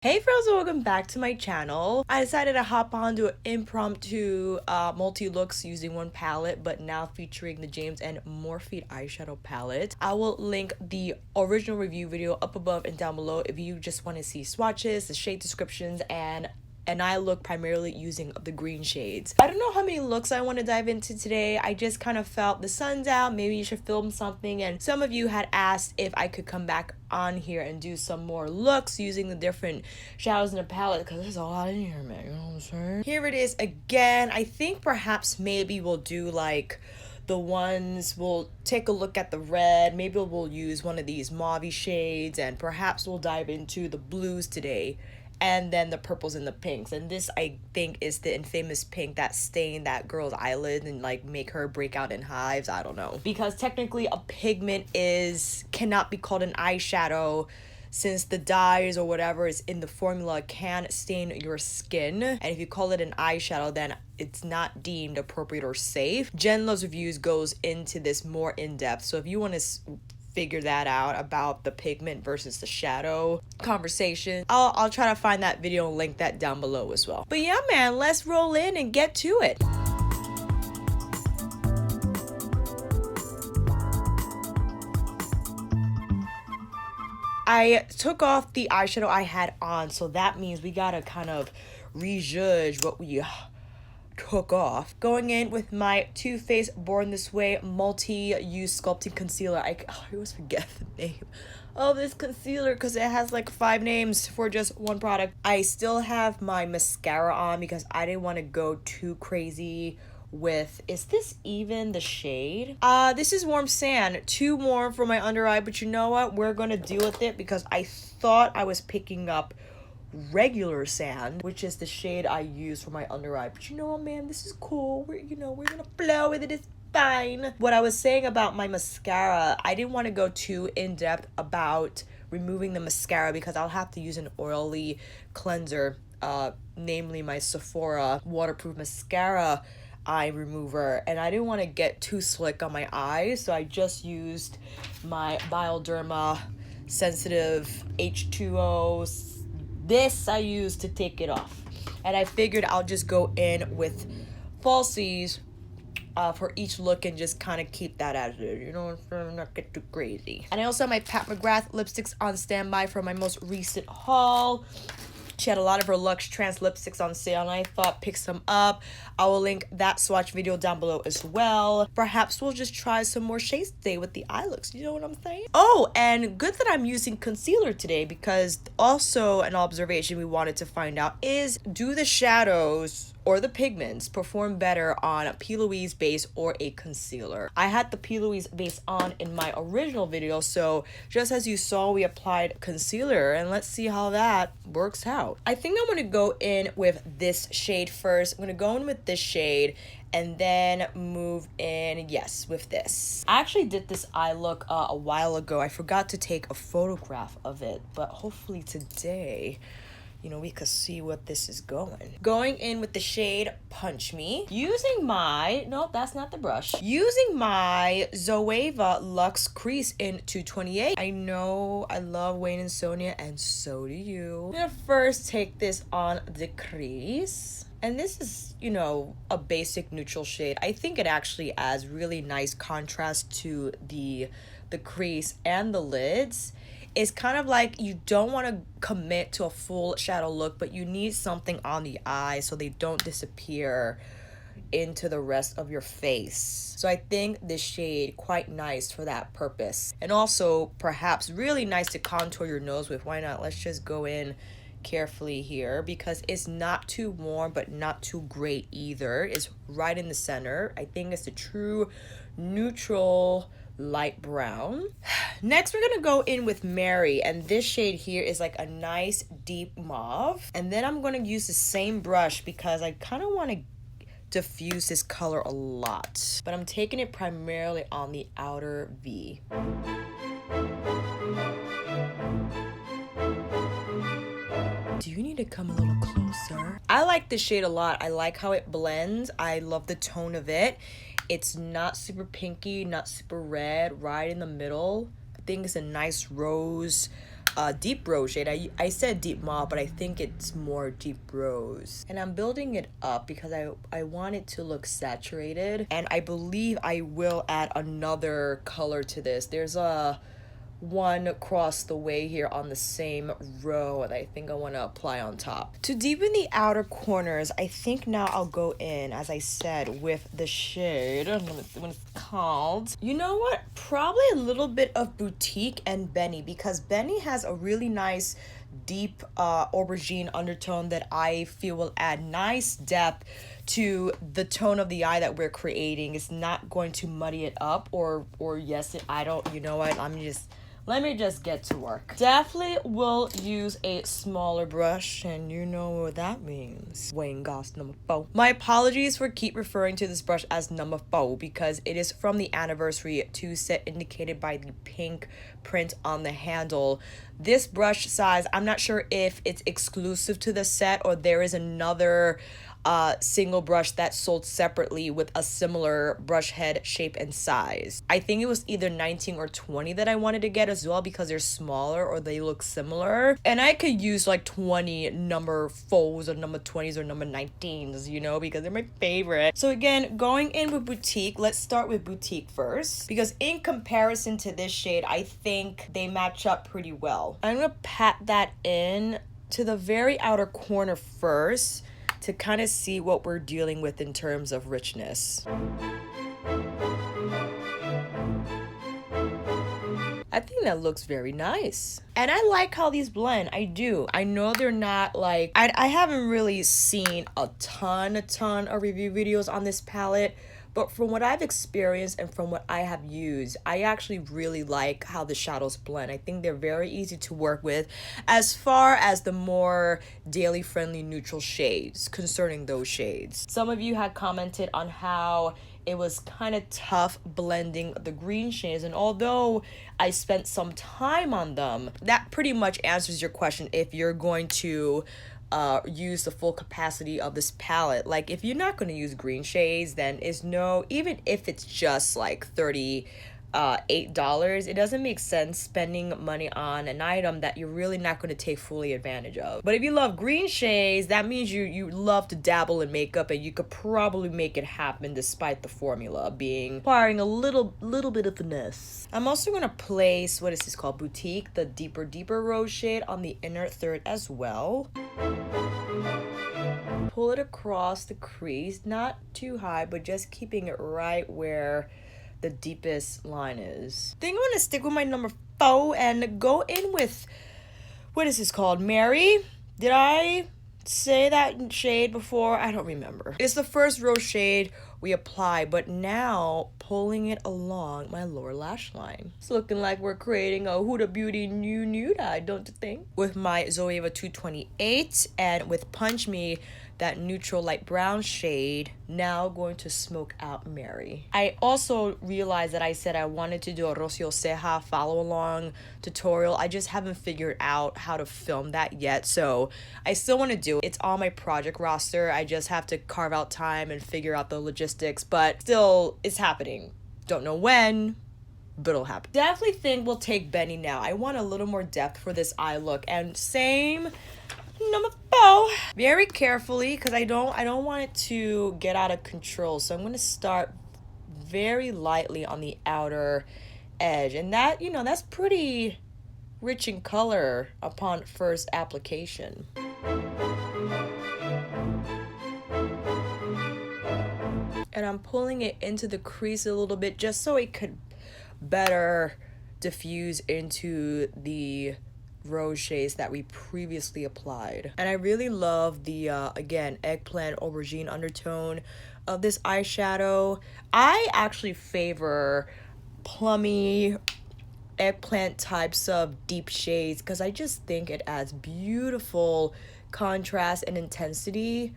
Hey friends, welcome back to my channel. I decided to hop on to an impromptu multi-looks using one palette, but now featuring the James and Morphe eyeshadow palette. I will link the original review video up above and down below if you just want to see swatches, the shade descriptions, and I look primarily using the green shades. I don't know how many looks I want to dive into today. I just kind of felt the sun's out, maybe you should film something, and some of you had asked if I could come back on here and do some more looks using the different shadows in the palette, because there's a lot in here, man, you know what I'm saying? Here it is again. I think perhaps maybe we'll do like the ones, we'll take a look at the red, maybe we'll use one of these mauve shades, and perhaps we'll dive into the blues today, and then the purples and the pinks. And this, I think, is the infamous pink that stained that girl's eyelid and like make her break out in hives. I don't know, because technically a pigment cannot be called an eyeshadow, since the dyes or whatever is in the formula can stain your skin, and if you call it an eyeshadow, then it's not deemed appropriate or safe. Jen Loves Reviews goes into this more in depth, so if you want to figure that out about the pigment versus the shadow conversation, I'll try to find that video and link that down below as well. But yeah, man, let's roll in and get to it. I took off the eyeshadow I had on, so that means we gotta kind of rejudge what we took off. Going in with my Too Faced Born This Way multi-use sculpting concealer. I always forget the name of this concealer because it has like 5 names for just one product. I still have my mascara on because I didn't want to go too crazy with, is this even the shade? This is Warm Sand. Too warm for my under eye, but you know what? We're gonna deal with it because I thought I was picking up regular sand, which is the shade I use for my under eye, but you know what, man, this is cool. We're gonna flow with it. It's fine. What I was saying about my mascara, I didn't want to go too in depth about removing the mascara because I'll have to use an oily cleanser, namely my Sephora waterproof mascara eye remover, and I didn't want to get too slick on my eyes, so I just used my Bioderma sensitive H2O. This I use to take it off, and I figured I'll just go in with falsies for each look and just kind of keep that attitude, you know, not get too crazy. And I also have my Pat McGrath lipsticks on standby for my most recent haul. She had a lot of her Luxe Trans lipsticks on sale, and I thought pick some up. I will link that swatch video down below as well. Perhaps we'll just try some more shades today with the eye looks. You know what I'm saying? Oh, and good that I'm using concealer today, because also an observation we wanted to find out is, do the shadows or the pigments perform better on a P. Louise base or a concealer? I had the P. Louise base on in my original video, so just as you saw, we applied concealer, and let's see how that works out. I think I'm gonna go in with this shade first. I'm gonna go in with this shade and then move in, yes, with this. I actually did this eye look a while ago. I forgot to take a photograph of it, but hopefully today, you know, we could see what this is going. Going in with the shade Punch Me. Using my, no, that's not the brush. Using my Zoeva Luxe Crease in 228. I know I love Wayne and Sonia, and so do you. I'm gonna first take this on the crease. And this is, you know, a basic neutral shade. I think it actually adds really nice contrast to the crease and the lids. It's kind of like you don't want to commit to a full shadow look, but you need something on the eye so they don't disappear into the rest of your face. So I think this shade quite nice for that purpose. And also perhaps really nice to contour your nose with. Why not? Let's just go in carefully here because it's not too warm but not too great either. It's right in the center. I think it's a true neutral light brown. Next, we're gonna go in with Mary, and this shade here is like a nice deep mauve. And then I'm gonna use the same brush because I kind of want to diffuse this color a lot, but I'm taking it primarily on the outer V. Do you need to come a little closer? I like this shade a lot. I like how it blends. I love the tone of it. It's not super pinky, not super red, right in the middle. I think it's a nice rose deep rose shade. I said deep mauve, but I think it's more deep rose. And I'm building it up because I want it to look saturated. And I believe I will add another color to this. There's a one across the way here on the same row that I think I want to apply on top. To deepen the outer corners, I think now I'll go in, as I said, with the shade, let me see what it's called. You know what? Probably a little bit of Boutique and Benny, because Benny has a really nice deep aubergine undertone that I feel will add nice depth to the tone of the eye that we're creating. It's not going to muddy it up or yes, I don't, you know what, let me just get to work. Definitely will use a smaller brush, and you know what that means. Weighing GOSS number 4. My apologies for keep referring to this brush as number 4 because it is from the Anniversary 2 set indicated by the pink print on the handle. This brush size, I'm not sure if it's exclusive to the set or there is another single brush that's sold separately with a similar brush head shape and size. I think it was either 19 or 20 that I wanted to get as well because they're smaller or they look similar. And I could use like 20 number 4s or number 20s or number 19s, you know, because they're my favorite. So again, going in with Boutique, let's start with Boutique first because in comparison to this shade, I think they match up pretty well. I'm gonna pat that in to the very outer corner first to kind of see what we're dealing with in terms of richness. I think that looks very nice. And I like how these blend. I do. I know they're not like, I haven't really seen a ton of review videos on this palette, but from what I've experienced and from what I have used, I actually really like how the shadows blend. I think they're very easy to work with as far as the more daily friendly neutral shades concerning those shades. Some of you had commented on how it was kind of tough blending the green shades, and although I spent some time on them, that pretty much answers your question if you're going to use the full capacity of this palette. Like if you're not going to use green shades, then it's no, even if it's just like $38, it doesn't make sense spending money on an item that you're really not going to take fully advantage of. But if you love green shades, that means you love to dabble in makeup, and you could probably make it happen despite the formula being requiring a little bit of finesse. I'm also going to place, what is this called, Boutique, the deeper rose shade on the inner third as well. Pull it across the crease, not too high, but just keeping it right where the deepest line is. I think I'm gonna stick with my number 4 and go in with, what is this called, Mary? Did I say that shade before? I don't remember. It's the first rose shade we apply, but now pulling it along my lower lash line. It's looking like we're creating a Huda Beauty nude eye, don't you think? With my Zoeva 228 and with Punch Me, that neutral light brown shade, now going to smoke out Mary. I also realized that I said I wanted to do a Rocio Ceja follow along tutorial. I just haven't figured out how to film that yet, so I still want to do it. It's on my project roster. I just have to carve out time and figure out the logistics, but still, it's happening. Don't know when, but it'll happen. Definitely think we'll take Benny now. I want a little more depth for this eye look, and same number 4. Very carefully, because I don't want it to get out of control. So I'm going to start very lightly on the outer edge. And that, you know, that's pretty rich in color upon first application. And I'm pulling it into the crease a little bit just so it could better diffuse into the rose shades that we previously applied. And I really love the again, eggplant aubergine undertone of this eyeshadow. I actually favor plummy eggplant types of deep shades because I just think it adds beautiful contrast and intensity,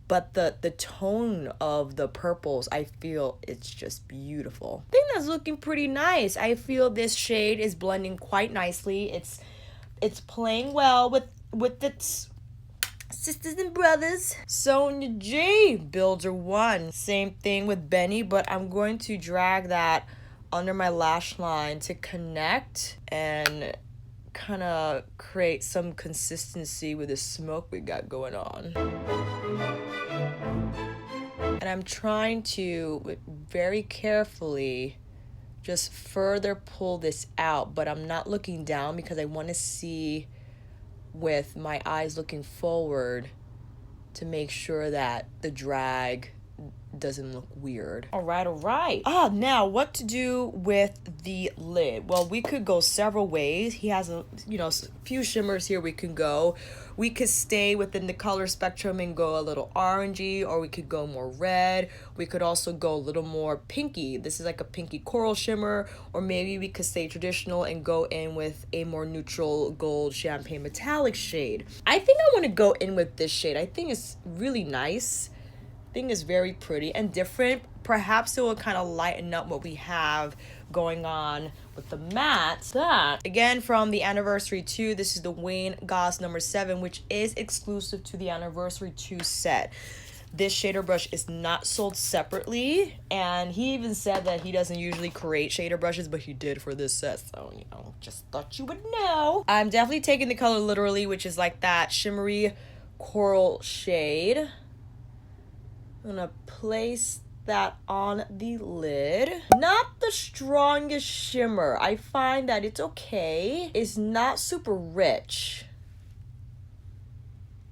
but the tone of the purples, I feel it's just beautiful. I think that's looking pretty nice. I feel this shade is blending quite nicely. It's playing well with its sisters and brothers. Sonia G Builder 1. Same thing with Benny, but I'm going to drag that under my lash line to connect and kind of create some consistency with the smoke we got going on. And I'm trying to very carefully just further pull this out, but I'm not looking down because I want to see with my eyes looking forward to make sure that the drag doesn't look weird. All right. Now what to do with the lid? Well, we could go several ways. He has a few shimmers here we can go. We could stay within the color spectrum and go a little orangey, or we could go more red. We could also go a little more pinky. This is like a pinky coral shimmer, or maybe we could stay traditional and go in with a more neutral gold champagne metallic shade. I think I want to go in with this shade. I think it's really nice. I think it's very pretty and different. Perhaps it will kind of lighten up what we have going on with the matte. That, again, from the Anniversary 2, this is the Wayne Goss number 7, which is exclusive to the Anniversary 2 set. This shader brush is not sold separately, and he even said that he doesn't usually create shader brushes, but he did for this set, so, just thought you would know. I'm definitely taking the color literally, which is like that shimmery coral shade. I'm gonna place that on the lid. Not the strongest shimmer. I find that it's okay. It's not super rich.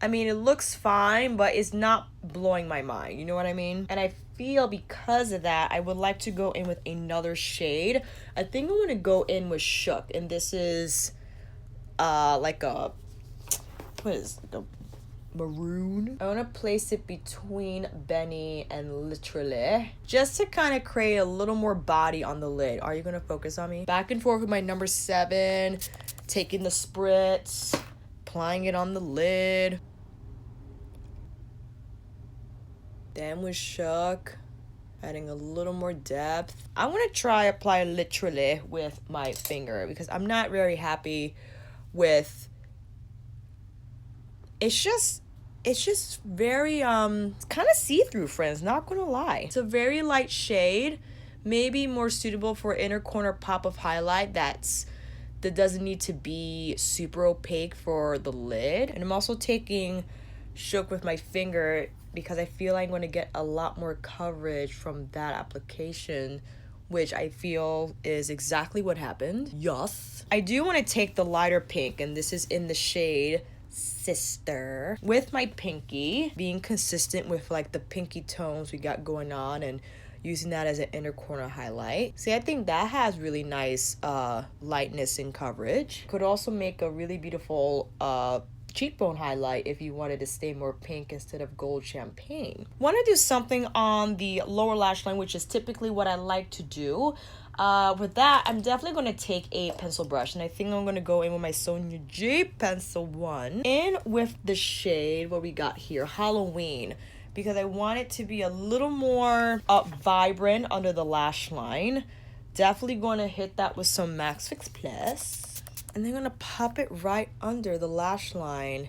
I mean, it looks fine, but it's not blowing my mind. You know what I mean? And I feel because of that, I would like to go in with another shade. I think I'm gonna go in with Shook, and this is like a, what is it? Like a maroon. I want to place it between Benny and Literally, just to kind of create a little more body on the lid. Are you going to focus on me? Back and forth with my number 7, taking the spritz, applying it on the lid. Then with Shook, adding a little more depth. I want to try apply Literally with my finger because I'm not very happy with. It's just very kind of see-through, friends, not gonna lie. It's a very light shade, maybe more suitable for inner corner pop of highlight that doesn't need to be super opaque for the lid. And I'm also taking Shook with my finger because I feel like I'm going to get a lot more coverage from that application, which I feel is exactly what happened. Yes. I do want to take the lighter pink, and this is in the shade Sister, with my pinky, being consistent with like the pinky tones we got going on and using that as an inner corner highlight. See, I think that has really nice lightness and coverage. Could also make a really beautiful cheekbone highlight if you wanted to stay more pink instead of gold champagne. Want to do something on the lower lash line, which is typically what I like to do. With that, I'm definitely going to take a pencil brush, and I think I'm going to go in with my Sonia G Pencil 1 in with the shade, what we got here, Halloween, because I want it to be a little more vibrant under the lash line. Definitely going to hit that with some Max Fix Plus, and then going to pop it right under the lash line,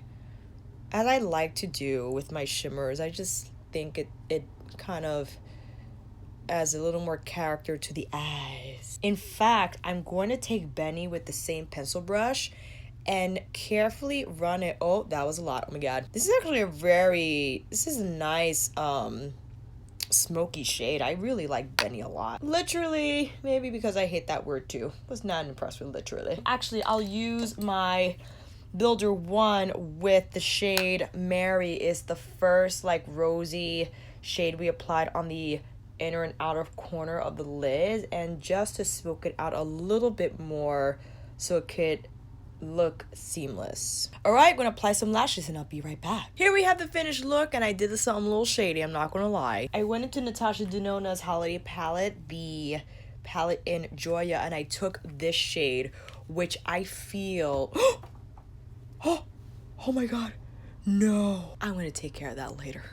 as I like to do with my shimmers. I just think it kind of adds a little more character to the eyes. In fact, I'm going to take Benny with the same pencil brush and carefully run it. Oh, that was a lot. Oh my god. This is actually this is a nice smoky shade. I really like Benny a lot. Literally, maybe because I hate that word too. Was not impressed with literally. Actually, I'll use my Builder 1 with the shade Mary. Is the first like rosy shade we applied on the inner and outer corner of the lid, and just to smoke it out a little bit more so it could look seamless. All right, I'm gonna apply some lashes and I'll be right back. Here we have the finished look, and I did this something a little shady, I'm not gonna lie. I went into Natasha Denona's holiday palette, the palette in Joya, and I took this shade, which I feel oh my god. No, I'm gonna take care of that later.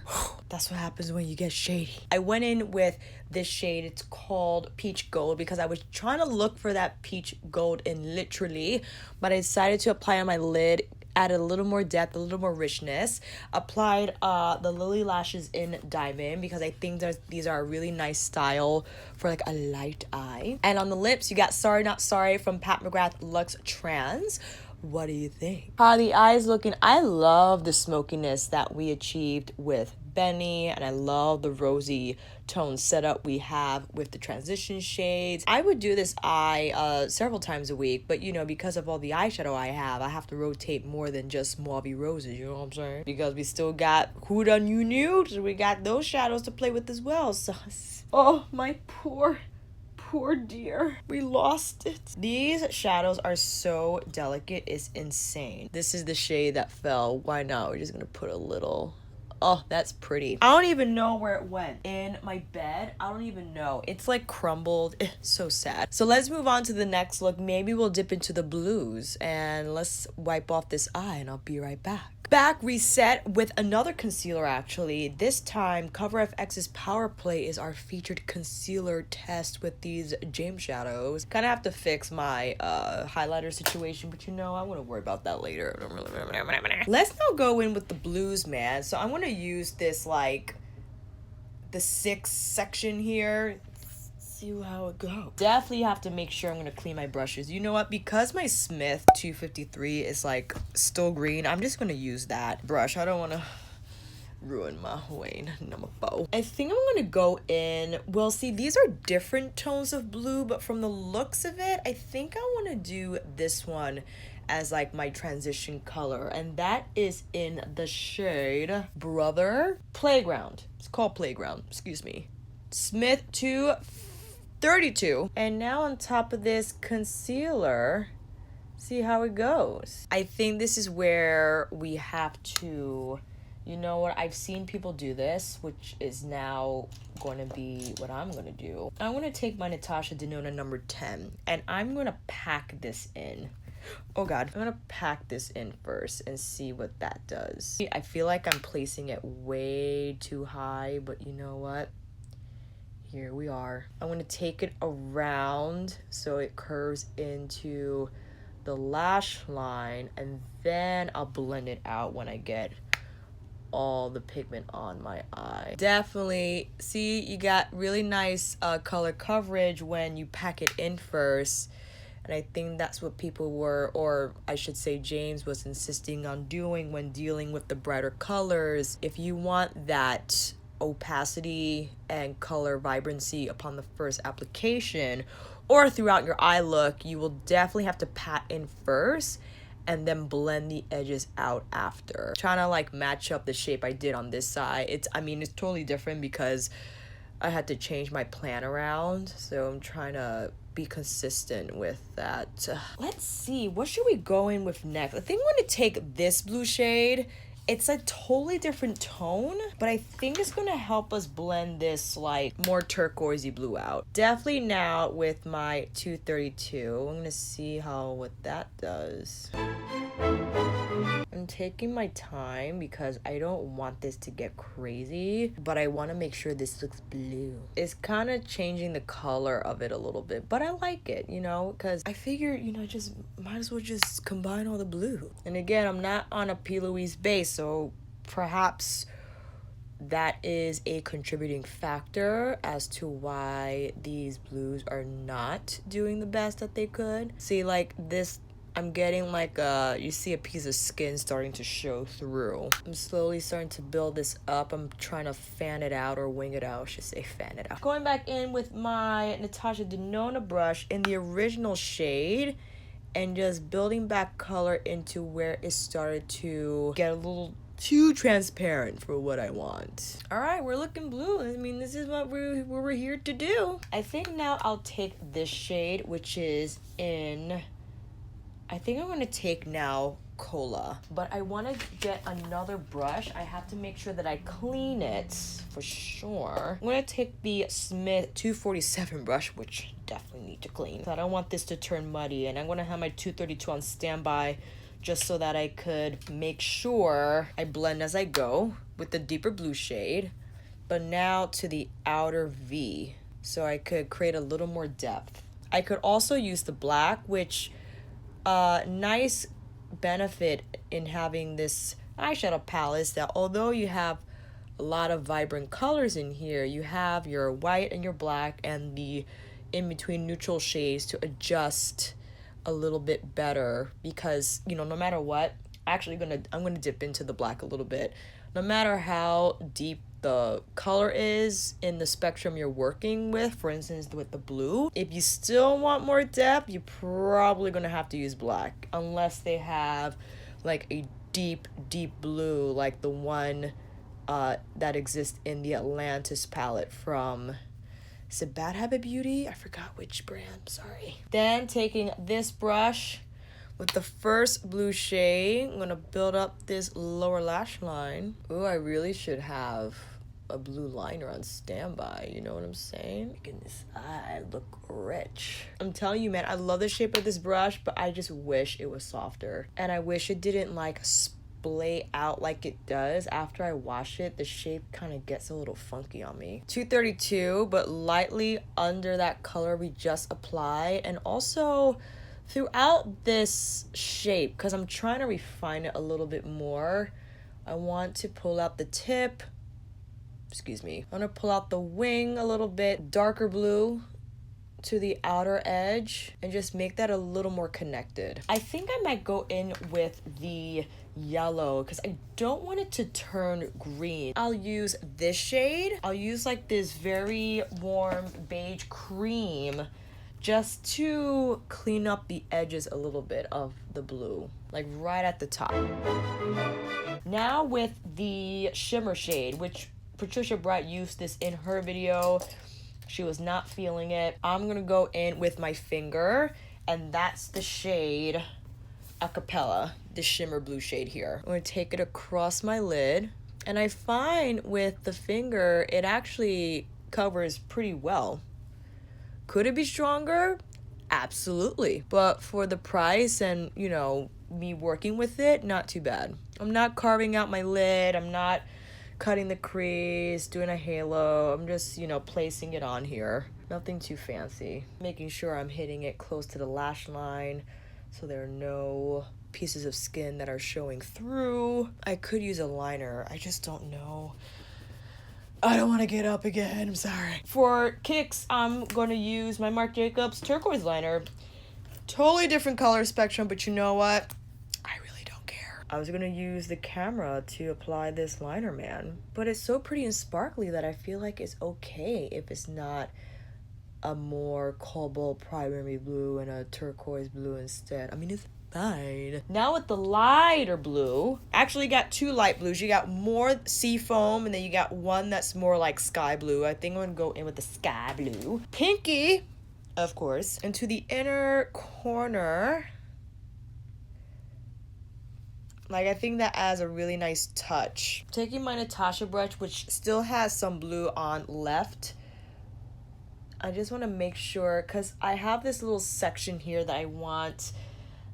That's what happens when you get shady. I went in with this shade. It's called Peach Gold because I was trying to look for that peach gold in Literally, but I decided to apply on my lid, added a little more depth, a little more richness. Applied the Lily Lashes in Diamond because I think these are a really nice style for like a light eye. And on the lips, you got Sorry Not Sorry from Pat McGrath Luxe Trans, What do you think? How are the eyes looking? I love the smokiness that we achieved with Benny, and I love the rosy tone setup we have with the transition shades. I would do this eye several times a week, but you know, because of all the eyeshadow I have to rotate more than just Mauve roses, you know what I'm saying? Because we still got Who Done You Nude, so we got those shadows to play with as well. So, oh, my poor dear, we lost it. These shadows are so delicate, it's insane. This is the shade that fell. Why not? We're just gonna put a little. Oh, that's pretty. I don't even know where it went. In my bed, I don't even know. It's like crumbled. So sad. So let's move on to the next look. Maybe we'll dip into the blues and let's wipe off this eye and I'll be right back. Back reset with another concealer actually. This time Cover FX's Power Play is our featured concealer test with these James shadows. Kind of have to fix my highlighter situation, but you know, I want to worry about that later. Let's now go in with the blues, man. So I'm going to use this like the 6th section here. See how it goes. Definitely have to make sure I'm gonna clean my brushes. You know what? Because my Smith 253 is like still green, I'm just gonna use that brush. I don't want to ruin my Wayne number 4. I think I'm gonna go in. Well, see, these are different tones of blue, but from the looks of it, I think I want to do this one as like my transition color, and that is in the shade Brother Playground. It's called Playground, excuse me. Smith 232. And now on top of this concealer, see how it goes. I think this is where we have to, you know what, I've seen people do this, which is now going to be what I'm going to do. I'm going to take my Natasha Denona number 10 and I'm going to pack this in. Oh god, I'm gonna pack this in first and see what that does. I feel like I'm placing it way too high, but you know what? Here we are. I'm gonna take it around so it curves into the lash line, and then I'll blend it out when I get all the pigment on my eye. Definitely, see, you got really nice color coverage when you pack it in first. And I think that's what people were, or I should say James was insisting on doing when dealing with the brighter colors. If you want that opacity and color vibrancy upon the first application or throughout your eye look, you will definitely have to pat in first and then blend the edges out after. Trying to like match up the shape I did on this side. It's totally different because I had to change my plan around, so I'm trying to be consistent with that. Let's see, what should we go in with next? I think I'm going to take this blue shade. It's a totally different tone, but I think it's going to help us blend this like more turquoisey blue out. Definitely now with my 232. I'm going to see what that does. I'm taking my time because I don't want this to get crazy, but I want to make sure this looks blue. It's kind of changing the color of it a little bit, but I like it, you know, because I figure, you know, just might as well just combine all the blue. And again, I'm not on a P. Louise base, so perhaps that is a contributing factor as to why these blues are not doing the best that they could. See, like this, I'm getting like you see a piece of skin starting to show through. I'm slowly starting to build this up. I'm trying to fan it out, or wing it out, I should say fan it out. Going back in with my Natasha Denona brush in the original shade and just building back color into where it started to get a little too transparent for what I want. All right, we're looking blue. I mean, this is what we're here to do. I think now I'll take this shade, which is in, I think I'm going to take now Cola, but I want to get another brush. I have to make sure that I clean it for sure. I'm going to take the Smith 247 brush, which definitely need to clean. So I don't want this to turn muddy, and I'm going to have my 232 on standby just so that I could make sure I blend as I go with the deeper blue shade. But now to the outer V, so I could create a little more depth. I could also use the black, which nice benefit in having this eyeshadow palette is that although you have a lot of vibrant colors in here, you have your white and your black and the in-between neutral shades to adjust a little bit better because, you know, no matter what, I'm gonna dip into the black a little bit. No matter how deep the color is in the spectrum you're working with, for instance with the blue, if you still want more depth, you're probably gonna have to use black, unless they have like a deep blue like the one that exists in the Atlantis palette from, is it Bad Habit Beauty? I forgot which brand, sorry. Then taking this brush with the first blue shade, I'm gonna build up this lower lash line. Ooh, I really should have a blue liner on standby, you know what I'm saying? Making this eye look rich. I'm telling you, man, I love the shape of this brush, but I just wish it was softer. And I wish it didn't like splay out like it does. After I wash it, the shape kind of gets a little funky on me. 232, but lightly under that color we just applied. And also throughout this shape, because I'm trying to refine it a little bit more, I want to pull out the tip. Excuse me. I want to pull out the wing a little bit, darker blue to the outer edge, and just make that a little more connected. I think I might go in with the yellow because I don't want it to turn green. I'll use this shade. I'll use like this very warm beige cream just to clean up the edges a little bit of the blue, like right at the top. Now with the shimmer shade, which Patricia Bright used this in her video. She was not feeling it. I'm gonna go in with my finger, and that's the shade Acapella, the shimmer blue shade here. I'm gonna take it across my lid, and I find with the finger, it actually covers pretty well. Could it be stronger? Absolutely. But for the price and, you know, me working with it, not too bad. I'm not carving out my lid. I'm not cutting the crease, doing a halo. I'm just, you know, placing it on here. Nothing too fancy. Making sure I'm hitting it close to the lash line so there are no pieces of skin that are showing through. I could use a liner. I just don't know. I don't want to get up again. I'm sorry. For kicks, I'm going to use my Marc Jacobs turquoise liner. Totally different color spectrum, but you know what? I was gonna use the camera to apply this liner, man. But it's so pretty and sparkly that I feel like it's okay if it's not a more cobalt primary blue and a turquoise blue instead. I mean, it's fine. Now with the lighter blue, actually got two light blues. You got more sea foam, and then you got one that's more like sky blue. I think I'm gonna go in with the sky blue. Pinky, of course. And to the inner corner, like, I think that adds a really nice touch. Taking my Natasha brush, which still has some blue on left, I just want to make sure, because I have this little section here that I want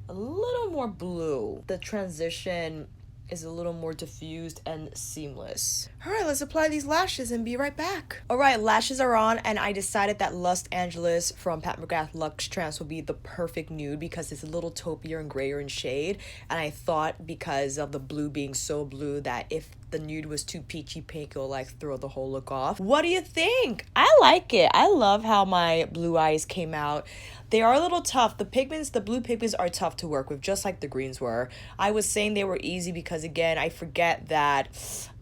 a little more blue. The transition is a little more diffused and seamless. All right, let's apply these lashes and be right back. All right, lashes are on, and I decided that Los Angeles from Pat McGrath Luxe Trance would be the perfect nude because it's a little taupier and grayer in shade. And I thought because of the blue being so blue that if the nude was too peachy pink, it'll like throw the whole look off. What do you think? I like it. I love how my blue eyes came out. They are a little tough. The pigments, the blue pigments are tough to work with, just like the greens were. I was saying they were easy because, again, I forget that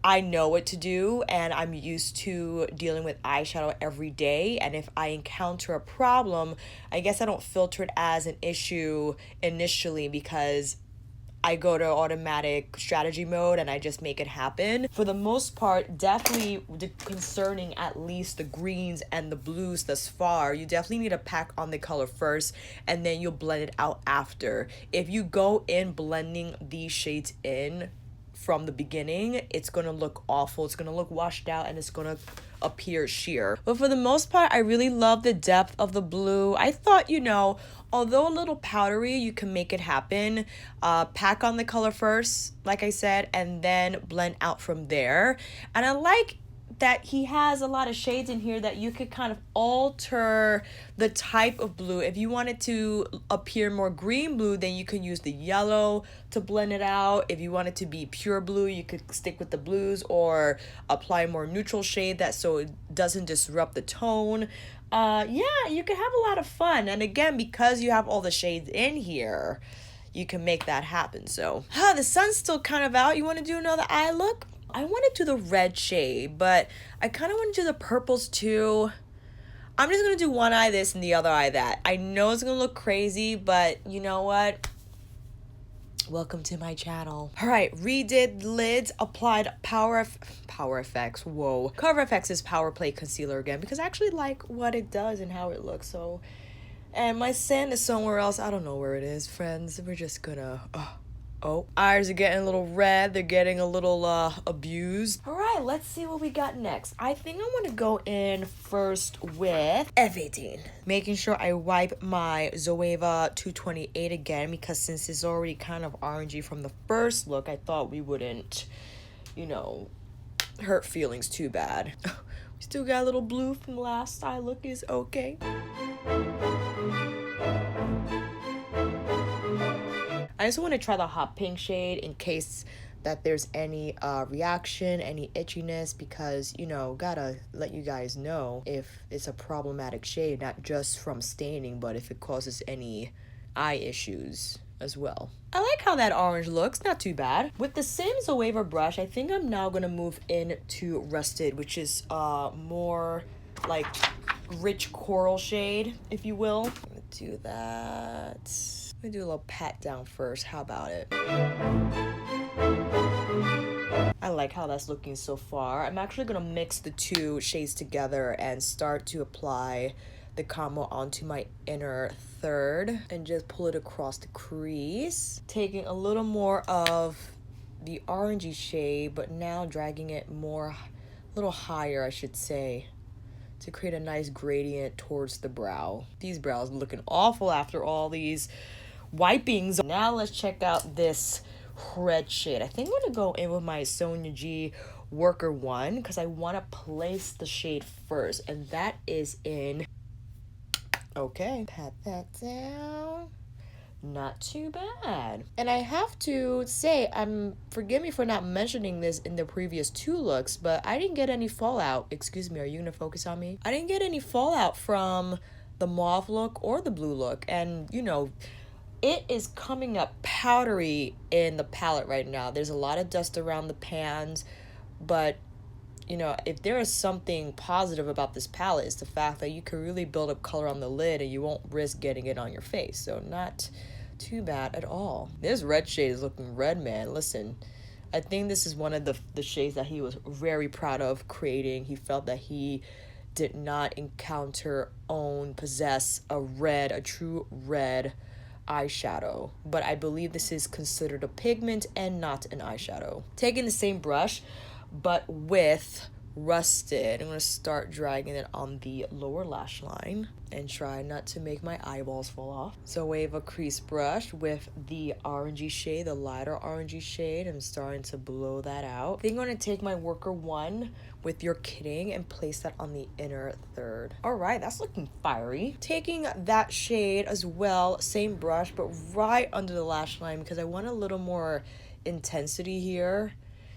I know what to do and I'm used to dealing with eyeshadow every day. And if I encounter a problem, I guess I don't filter it as an issue initially because I go to automatic strategy mode and I just make it happen. For the most part, definitely concerning at least the greens and the blues thus far, you definitely need to pack on the color first and then you'll blend it out after. If you go in blending these shades in from the beginning, it's gonna look awful. It's gonna look washed out and it's gonna appear sheer. But for the most part, I really love the depth of the blue. I thought, you know, although a little powdery, you can make it happen. Pack on the color first, like I said, and then blend out from there. And I like that he has a lot of shades in here that you could kind of alter the type of blue. If you want it to appear more green blue, then you can use the yellow to blend it out. If you want it to be pure blue, you could stick with the blues or apply more neutral shade that so it doesn't disrupt the tone. yeah, you can have a lot of fun. And again, because you have all the shades in here, you can make that happen. So, the sun's still kind of out. You want to do another eye look? I want to do the red shade, but I kind of want to do the purples too. I'm just going to do one eye this and the other eye that. I know it's going to look crazy, but you know what? Welcome to my channel. All right, redid lids, applied Power Effects. Whoa. Cover FX's Power Play Concealer again because I actually like what it does and how it looks. So, and my sand is somewhere else. I don't know where it is, friends. We're just gonna, oh, eyes are getting a little red. They're getting a little abused. All right, let's see what we got next. I think I want to go in first with F18. Making sure I wipe my Zoeva 228 again because since it's already kind of orangey from the first look, I thought we wouldn't, you know, hurt feelings too bad. We still got a little blue from the last eye look is okay. I just want to try the hot pink shade in case that there's any reaction, any itchiness, because, you know, gotta let you guys know if it's a problematic shade, not just from staining, but if it causes any eye issues as well. I like how that orange looks, not too bad. With the same Zoeva brush, I think I'm now gonna move into Rusted, which is more like rich coral shade, if you will. I'm gonna do that. Let me do a little pat down first. How about it? I like how that's looking so far. I'm actually going to mix the two shades together and start to apply the combo onto my inner third and just pull it across the crease. Taking a little more of the orangey shade, but now dragging it more, a little higher, I should say, to create a nice gradient towards the brow. These brows are looking awful after all these wipings. Now let's check out this red shade. I think I'm gonna go in with my Sonia G Worker 1 because I want to place the shade first, and that is in, okay, pat that down. Not too bad. And I have to say, forgive me for not mentioning this in the previous two looks, but I didn't get any fallout. Excuse me, are you gonna focus on me? I didn't get any fallout from the mauve look or the blue look, and you know, it is coming up powdery in the palette right now. There's a lot of dust around the pans, but you know, if there is something positive about this palette, it's the fact that you can really build up color on the lid and you won't risk getting it on your face. So not too bad at all. This red shade is looking red, man. Listen, I think this is one of the shades that he was very proud of creating. He felt that he did not possess a true red eyeshadow, but I believe this is considered a pigment and not an eyeshadow. Taking the same brush but with Rusted, I'm going to start dragging it on the lower lash line and try not to make my eyeballs fall off. So wave a crease brush with the orangey shade, the lighter orangey shade. I'm starting to blow that out. Then I'm going to take my Worker 1 with You're Kidding and place that on the inner third. All right, that's looking fiery. Taking that shade as well, same brush, but right under the lash line because I want a little more intensity here.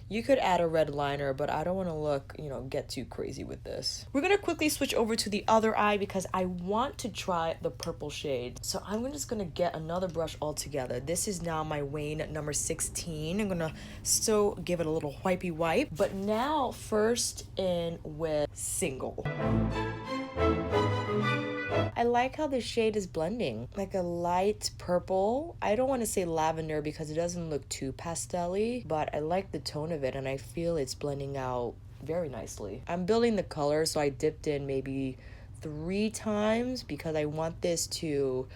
You could add a red liner, but I don't want to look, you know, get too crazy with this. We're going to quickly switch over to the other eye because I want to try the purple shade. So I'm just going to get another brush altogether. This is now my Wayne number 16. I'm going to still give it a little wipey wipe, but now first in with Single. I like how the shade is blending, like a light purple. I don't want to say lavender because it doesn't look too pastel-y, but I like the tone of it and I feel it's blending out very nicely. I'm building the color, so I dipped in maybe 3 times because I want this to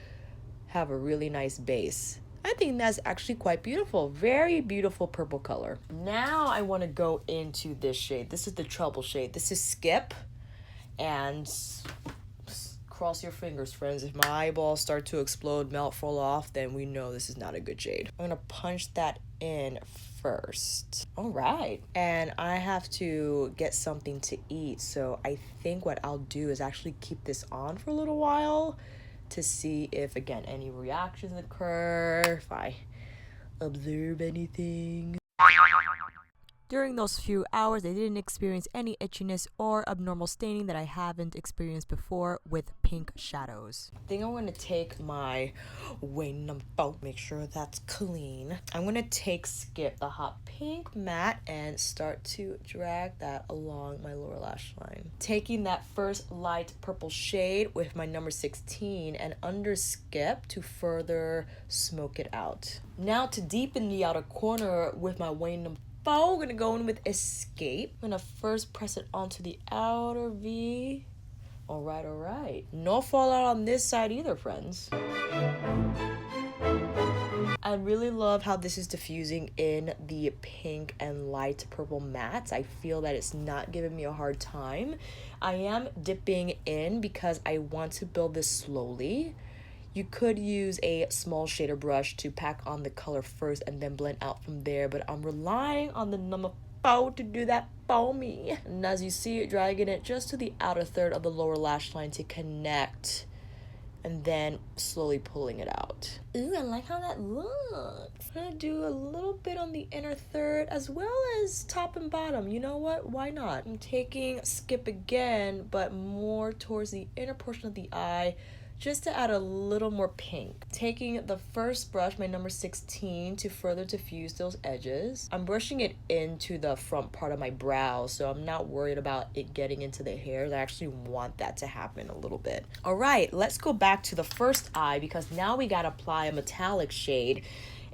have a really nice base. I think that's actually quite beautiful. Very beautiful purple color. Now I want to go into this shade. This is the Trouble shade. This is Skip, and cross your fingers, friends. If my eyeballs start to explode, melt, fall off, then we know this is not a good shade. I'm gonna punch that in first. All right, and I have to get something to eat, so I think what I'll do is actually keep this on for a little while to see if, again, any reactions occur, if I observe anything. During those few hours, I didn't experience any itchiness or abnormal staining that I haven't experienced before with pink shadows. I think I'm going to take my wing number 4, make sure that's clean. I'm going to skip the hot pink matte and start to drag that along my lower lash line. Taking that first light purple shade with my number 16 and under skip to further smoke it out. Now to deepen the outer corner with my wing number 4, we're gonna go in with Escape. I'm gonna first press it onto the outer V. All right. No fallout on this side either, friends. I really love how this is diffusing in the pink and light purple mattes. I feel that it's not giving me a hard time. I am dipping in because I want to build this slowly. You could use a small shader brush to pack on the color first and then blend out from there, but I'm relying on the number 4 to do that for me. And as you see, dragging it just to the outer third of the lower lash line to connect, and then slowly pulling it out. Ooh, I like how that looks. I'm gonna do a little bit on the inner third as well as top and bottom. You know what? Why not? I'm taking skip again, but more towards the inner portion of the eye, just to add a little more pink. Taking the first brush, my number 16, to further diffuse those edges. I'm brushing it into the front part of my brow, so I'm not worried about it getting into the hairs. I actually want that to happen a little bit. All right, let's go back to the first eye because now we gotta apply a metallic shade.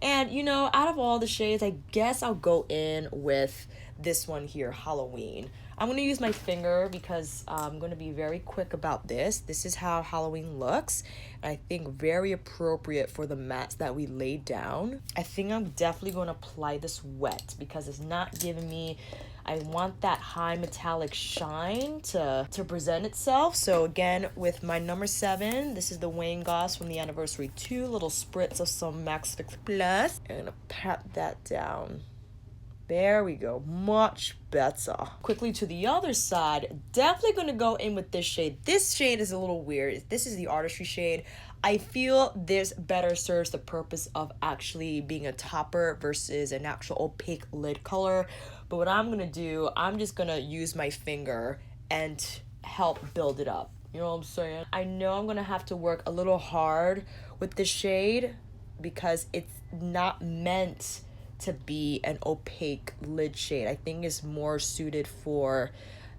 And you know, out of all the shades, I guess I'll go in with this one here, Halloween. I'm going to use my finger because I'm going to be very quick about this. This is how Halloween looks. And I think very appropriate for the mattes that we laid down. I think I'm definitely going to apply this wet because it's not giving me, I want that high metallic shine to present itself. So again, with my number 7, this is the Wayne Goss from the Anniversary 2. Little spritz of some Max Fix Plus. I'm going to pat that down. There we go, much better. Quickly to the other side, definitely gonna go in with this shade. This shade is a little weird. This is the Artistry shade. I feel this better serves the purpose of actually being a topper versus an actual opaque lid color. But what I'm gonna do, I'm just gonna use my finger and help build it up. You know what I'm saying? I know I'm gonna have to work a little hard with this shade because it's not meant to be an opaque lid shade. I think it's more suited for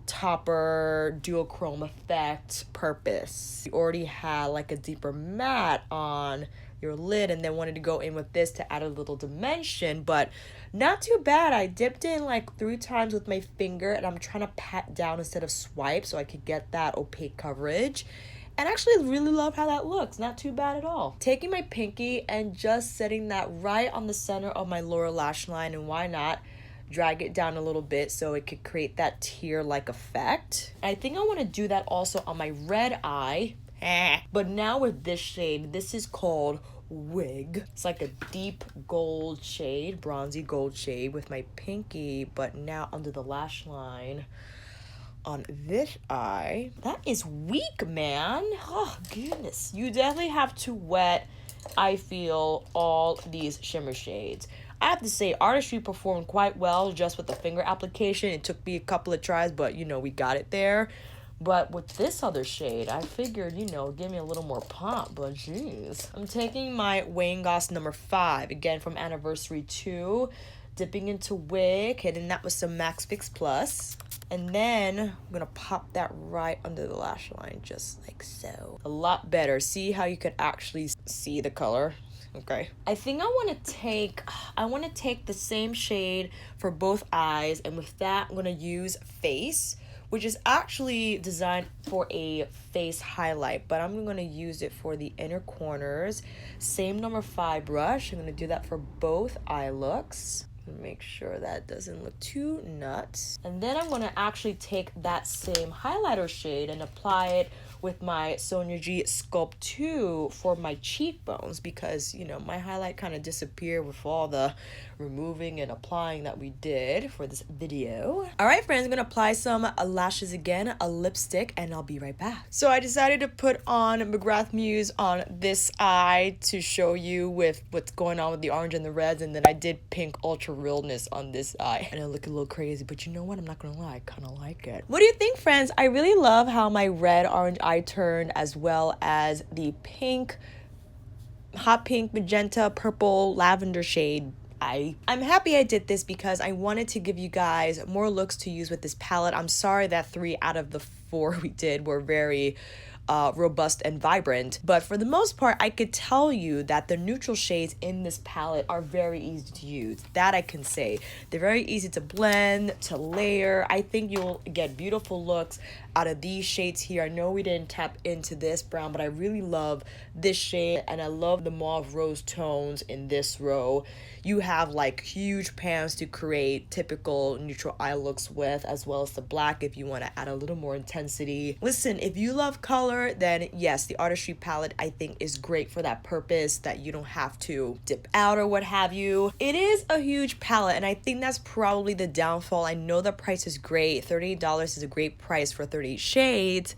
topper, duochrome effect purpose. You already had like a deeper matte on your lid and then wanted to go in with this to add a little dimension, but not too bad. I dipped in like 3 times with my finger and I'm trying to pat down instead of swipe so I could get that opaque coverage. And actually really love how that looks. Not too bad at all. Taking my pinky and just setting that right on the center of my lower lash line, and why not drag it down a little bit so it could create that tear-like effect. I think I want to do that also on my red eye. But now with this shade, this is called Wig. It's like a deep gold shade, bronzy gold shade with my pinky, but now under the lash line. On this eye, that is weak, man. Oh goodness, you definitely have to wet, I feel, all these shimmer shades. I have to say, Artistry performed quite well just with the finger application. It took me a couple of tries, but you know, we got it there. But with this other shade, I figured, you know, give me a little more pop, but jeez. I'm taking my Wayne Goss number 5, again from Anniversary 2, dipping into Wig, hitting that with some Max Fix Plus. And then I'm gonna pop that right under the lash line, just like so. A lot better. See how you can actually see the color? Okay. I think I wanna take the same shade for both eyes, and with that, I'm gonna use Face, which is actually designed for a face highlight, but I'm gonna use it for the inner corners. Same number 5 brush. I'm gonna do that for both eye looks. Make sure that doesn't look too nuts. And then I'm gonna actually take that same highlighter shade and apply it with my Sonia G Sculpt 2 for my cheekbones because, you know, my highlight kind of disappeared with all the removing and applying that we did for this video. All right, friends, I'm gonna apply some lashes again, a lipstick, and I'll be right back. So I decided to put on McGrath Muse on this eye to show you with what's going on with the orange and the reds, and then I did pink ultra realness on this eye. And I look a little crazy, but you know what? I'm not gonna lie, I kind of like it. What do you think, friends? I really love how my red orange eye turned, as well as the pink, hot pink, magenta, purple, lavender shade. I'm happy I did this because I wanted to give you guys more looks to use with this palette. I'm sorry that 3 out of the 4 we did were very robust and vibrant, but for the most part I could tell you that the neutral shades in this palette are very easy to use. That I can say. They're very easy to blend, to layer. I think you'll get beautiful looks out of these shades here. I know we didn't tap into this brown, but I really love this shade, and I love the mauve rose tones in this row. You have like huge pans to create typical neutral eye looks with, as well as the black if you want to add a little more intensity. Listen, if you love color, then yes, the Artistry palette I think is great for that purpose, that you don't have to dip out or what have you. It is a huge palette, and I think that's probably the downfall. I know the price is great. $38 is a great price for 38 shades,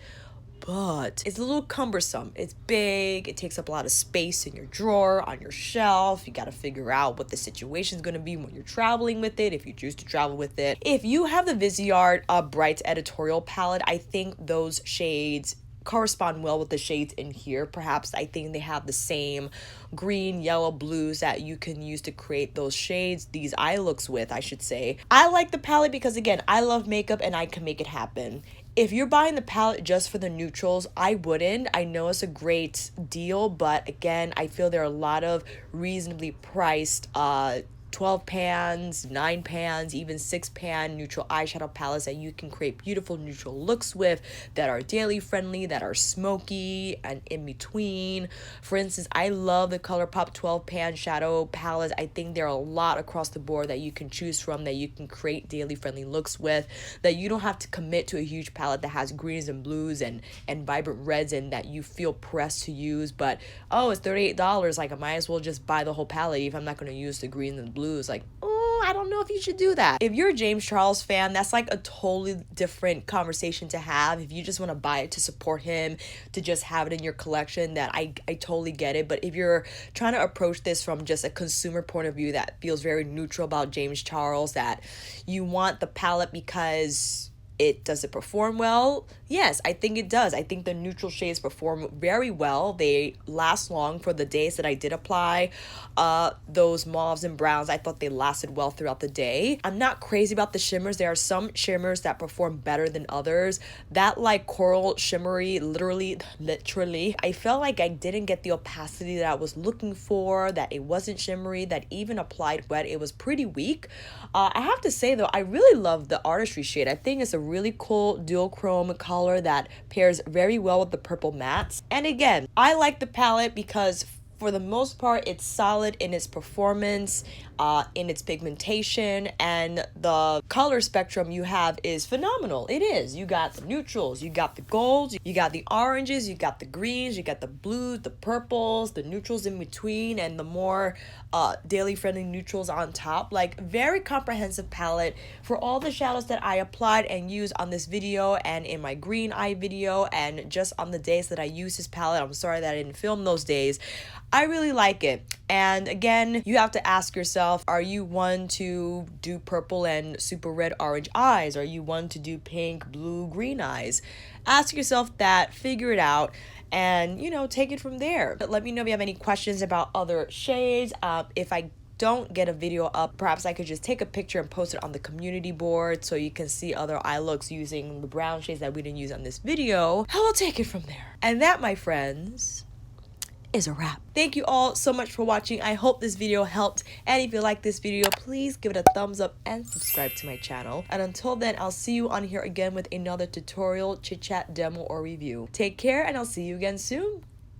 but it's a little cumbersome. It's big, it takes up a lot of space in your drawer, on your shelf. You got to figure out what the situation is going to be when you're traveling with it, if you choose to travel with it. If you have the Viseart Brights editorial palette, I think those shades correspond well with the shades in here. Perhaps I think they have the same green, yellow, blues that you can use to create those shades, these eye looks with, I should say. I like the palette because, again, I love makeup and I can make it happen. If you're buying the palette just for the neutrals, I wouldn't. I know it's a great deal, but again, I feel there are a lot of reasonably priced 12 pans, 9 pans, even 6 pan neutral eyeshadow palettes that you can create beautiful neutral looks with, that are daily friendly, that are smoky and in between. For instance, I love the ColourPop 12 pan shadow palettes. I think there are a lot across the board that you can choose from, that you can create daily friendly looks with, that you don't have to commit to a huge palette that has greens and blues and vibrant reds and that you feel pressed to use. But oh, it's $38, like I might as well just buy the whole palette if I'm not going to use the greens and blues. Like, oh, I don't know if you should do that. If you're a James Charles fan, that's like a totally different conversation to have. If you just want to buy it to support him, to just have it in your collection, that I totally get it. But if you're trying to approach this from just a consumer point of view that feels very neutral about James Charles, that you want the palette because does it perform well? Yes, I think it does. I think the neutral shades perform very well. They last long for the days that I did apply those mauves and browns. I thought they lasted well throughout the day. I'm not crazy about the shimmers. There are some shimmers that perform better than others. That like coral shimmery, literally, I felt like I didn't get the opacity that I was looking for, that it wasn't shimmery, that even applied wet, it was pretty weak. I have to say though, I really love the Artistry shade. I think it's a really cool dual chrome color that pairs very well with the purple mattes. And again, I like the palette because for the most part, it's solid in its performance, in its pigmentation, and the color spectrum you have is phenomenal. It is. You got the neutrals, you got the golds, you got the oranges, you got the greens, you got the blues, the purples, the neutrals in between, and the more daily friendly neutrals on top. Like, very comprehensive palette for all the shadows that I applied and used on this video and in my green eye video, and just on the days that I use this palette. I'm sorry that I didn't film those days. I really like it. And again, you have to ask yourself, are you one to do purple and super red orange eyes? Are you one to do pink, blue, green eyes? Ask yourself that, figure it out, and take it from there. But let me know if you have any questions about other shades. If I don't get a video up, perhaps I could just take a picture and post it on the community board so you can see other eye looks using the brown shades that we didn't use on this video. I will take it from there. And that, my friends, is a wrap. Thank you all so much for watching. I hope this video helped, and if you like this video, please give it a thumbs up and subscribe to my channel. And until then, I'll see you on here again with another tutorial, chit chat, demo, or review. Take care, and I'll see you again soon.